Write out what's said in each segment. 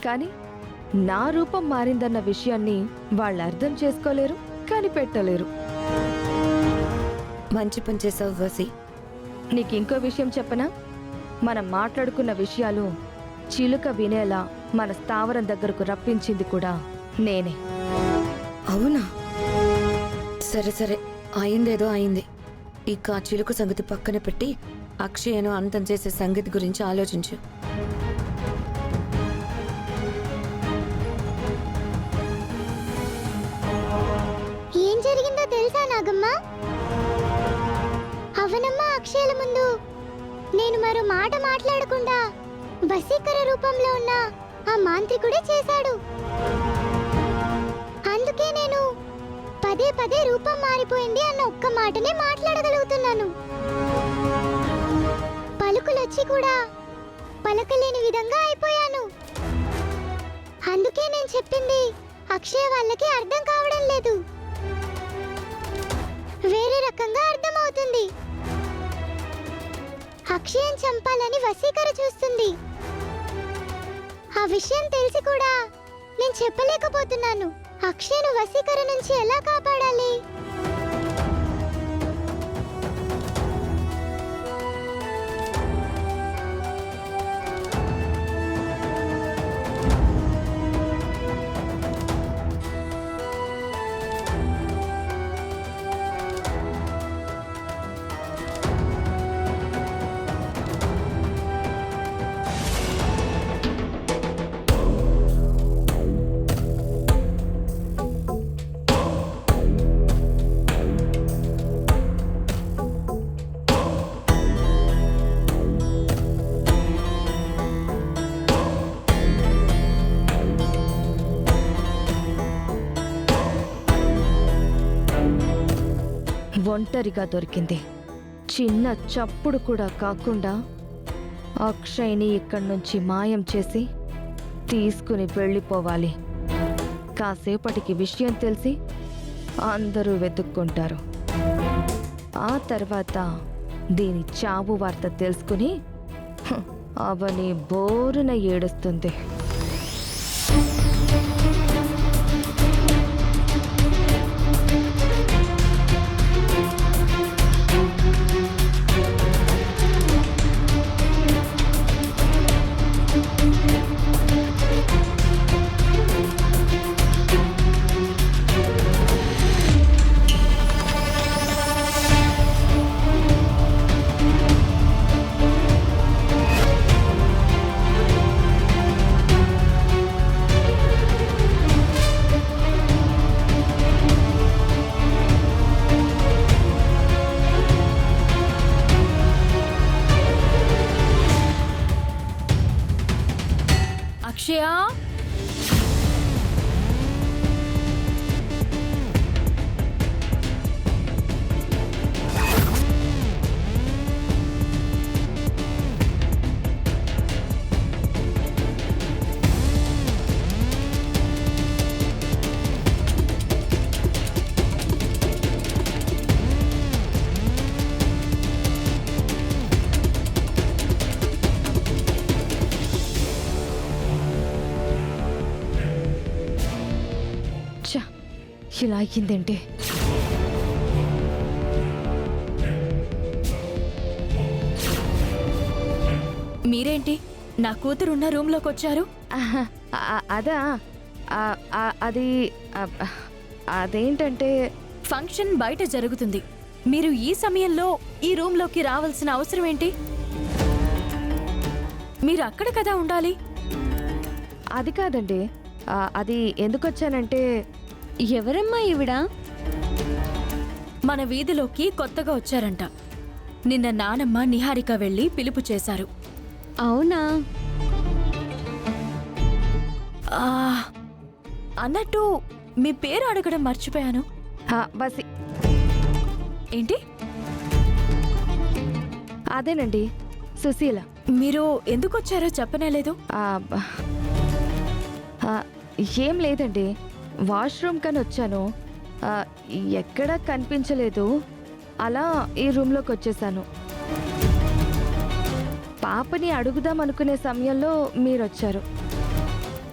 కానీ నా రూపం మారిందన్న విషయాన్ని వాళ్ళు అర్థం చేసుకోలేరు, కనిపెట్టలేరు. మంచి పని చేసావు వసి. నీకింకో విషయం చెప్పనా? మనం మాట్లాడుకున్న విషయాలు చిలుక వినేలా మన స్థావరం దగ్గరకు రప్పించింది కూడా నేనే. అవునా? సరే సరే, అయిందేదో అయింది. ఇక ఆ చిలుక సంగతి పక్కన పెట్టి అక్షయను అంతం చేసే సంగతి గురించి ఆలోచించు. ఏం జరిగిందో తెలుసా నాగమ్మ? అవనమ్మ అక్షయల ముందు నేను మరో మాట మాట్లాడకుండా వశీకర రూపంలో ఉన్న ఆ మాంత్రికుడే చేశాడు. అందుకే నేను పదే పదే రూపం మారిపోయింది అన్న ఒక్క మాటనే మాట్లాడగలుగుతున్నాను. పలుకులొచ్చి కూడా పలకలేని విధంగా అయిపోయాను. అందుకే నేను చెప్పింది అక్షయ వాళ్ళకి అర్థం కావడం లేదు, వేరే రకంగా అర్థమవుతుంది. అక్షయం చంపాలని వశీకర చూస్తుంది. ఆ విషయం తెలిసి కూడా నేను చెప్పలేకపోతున్నాను. అక్షయను వశీకర నుంచి ఎలా కాపాడాలి? ఒంటరిగా దొరికింది. చిన్న చప్పుడు కూడా కాకుండా అక్షయ్ని ఇక్కడి నుంచి మాయం చేసి తీసుకుని వెళ్ళిపోవాలి. కాసేపటికి విషయం తెలిసి అందరూ వెతుక్కుంటారు. ఆ తర్వాత దీని చావు వార్త తెలుసుకుని అవని బోరున ఏడుస్తుంది. అక్షయ, ఇలా అయ్యిందేంటి? మీరేంటి నా కూతురున్న రూమ్లోకి వచ్చారు? అదా అది అదేంటంటే ఫంక్షన్ బయట జరుగుతుంది. మీరు ఈ సమయంలో ఈ రూమ్లోకి రావాల్సిన అవసరం ఏంటి? మీరు అక్కడ కదా ఉండాలి. అది కాదండి, అది ఎందుకొచ్చానంటే, ఎవరమ్మా ఈవిడ? మన వీధిలోకి కొత్తగా వచ్చారంట. నిన్న నానమ్మ నిహారిక వెళ్ళి పిలుపు చేశారు. అవునా? అన్నట్టు మీ పేరు అడగడం మర్చిపోయాను. బసి. ఏంటి? అదేనండి, సుశీల. మీరు ఎందుకు వచ్చారో చెప్పనేలేదు. ఏం లేదండి, వాష్రూమ్ కని వచ్చాను. ఎక్కడా కనిపించలేదు. అలా ఈ రూమ్లోకి వచ్చేసాను. పాపని అడుగుదాం అనుకునే సమయంలో మీరొచ్చారు.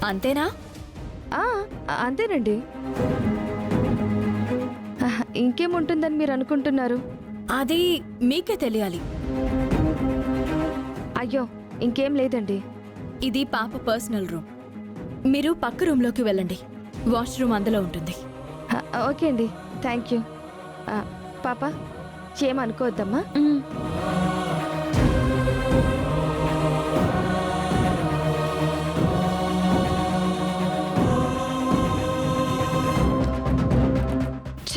అంతేనా? ఆ, అంతేనండి. ఇంకేముంటుందని మీరు అనుకుంటున్నారు? అది మీకే తెలియాలి. అయ్యో, ఇంకేం లేదండి. ఇది పాప పర్సనల్ రూమ్. మీరు పక్క రూమ్లోకి వెళ్ళండి. వాష్రూమ్ అందులో ఉంటుంది. ఓకే అండి, థ్యాంక్ యూ. పాప, ఏమనుకోవద్దమ్మా. ఛ!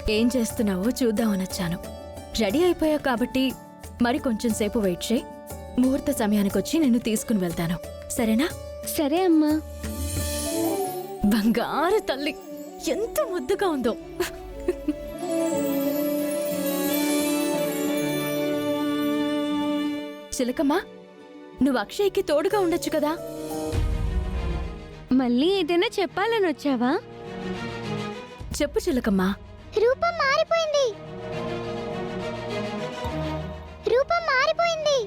ఏం చేస్తున్నావో చూద్దామని వచ్చాను. రెడీ అయిపోయావు కాబట్టి మరి కొంచెం సేపు వెయిట్ చేయి. ముహూర్త సమయానికి వచ్చి నిన్ను తీసుకుని వెళ్తాను, సరేనా? సరే అమ్మా. బంగారు తల్లి, ఎంత ముద్దుగా ఉందో. చిలకమ్మా, నువ్వు అక్షయ్కి తోడుగా ఉండొచ్చు కదా. మళ్ళీ ఏదైనా చెప్పాలని వచ్చావా? చెప్పు చిలకమ్మా. రూపం మారిపోయింది. రూపం మారిపోయింది.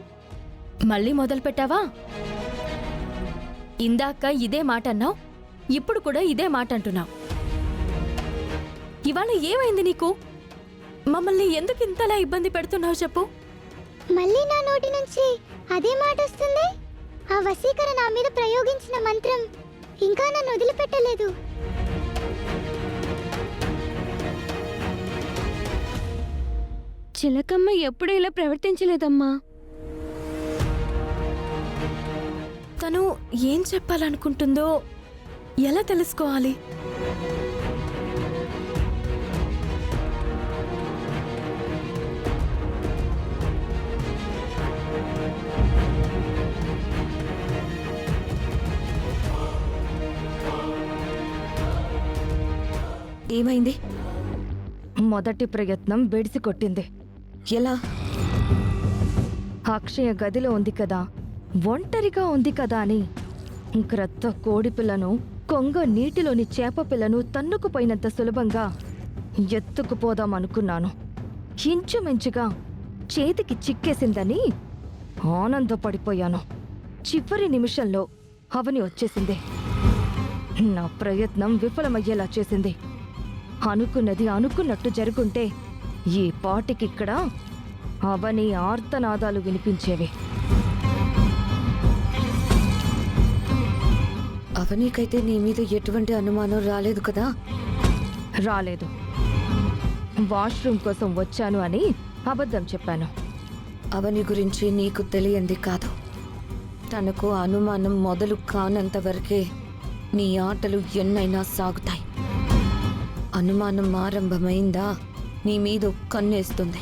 మళ్ళీ మొదలు పెట్టావా? ఇందాక ఇదే మాట అన్నావు, ఇప్పుడు కూడా ఇదే మాట అంటున్నావు. ఇవాళ ఏమైంది నీకు? మమ్మల్ని ఎందుకు ఇంతలా ఇబ్బంది పెడుతున్నావు చెప్పు. మళ్ళీ నా నోటి నుంచి అదే మాట వస్తుంది. ఆ వశీకరణ నా మీద ప్రయోగించిన మంత్రం ఇంకా నన్ను వదిలిపెట్టలేదు. చిలకమ్మ ఎప్పుడు ఇలా ప్రవర్తించలేదమ్మా. తను ఏం చెప్పాలనుకుంటుందో ఎలా తెలుసుకోవాలి? ఏమైంది? మొదటి ప్రయత్నం బెడిసి కొట్టింది. ఎలా? అక్షయ గదిలో ఉంది కదా, ఒంటరిగా ఉంది కదా అని క్రొత్త కోడి పిల్లను, కొంగ నీటిలోని చేప పిల్లను తన్నుకుపోయినంత సులభంగా ఎత్తుకుపోదామనుకున్నాను. ఇంచుమించుగా చేతికి చిక్కేసిందని ఆనందపడిపోయాను. చివరి నిమిషంలో అవని వచ్చేసింది. నా ప్రయత్నం విఫలమయ్యేలా చేసింది. అనుకున్నది అనుకున్నట్టు జరుగుంటే ఈ పాటికిక్కడ అవని ఆర్తనాదాలు వినిపించేవి. అవనీకైతే నీ మీద ఎటువంటి అనుమానం రాలేదు కదా? రాలేదు. వాష్రూమ్ కోసం వచ్చాను అని అబద్ధం చెప్పాను. అవని గురించి నీకు తెలియంది కాదు. తనకు అనుమానం మొదలు కానంత వరకే నీ ఆటలు ఎన్నైనా సాగుతాయి. అనుమానం ఆరంభమైందా నీ మీద కన్నేస్తుంది.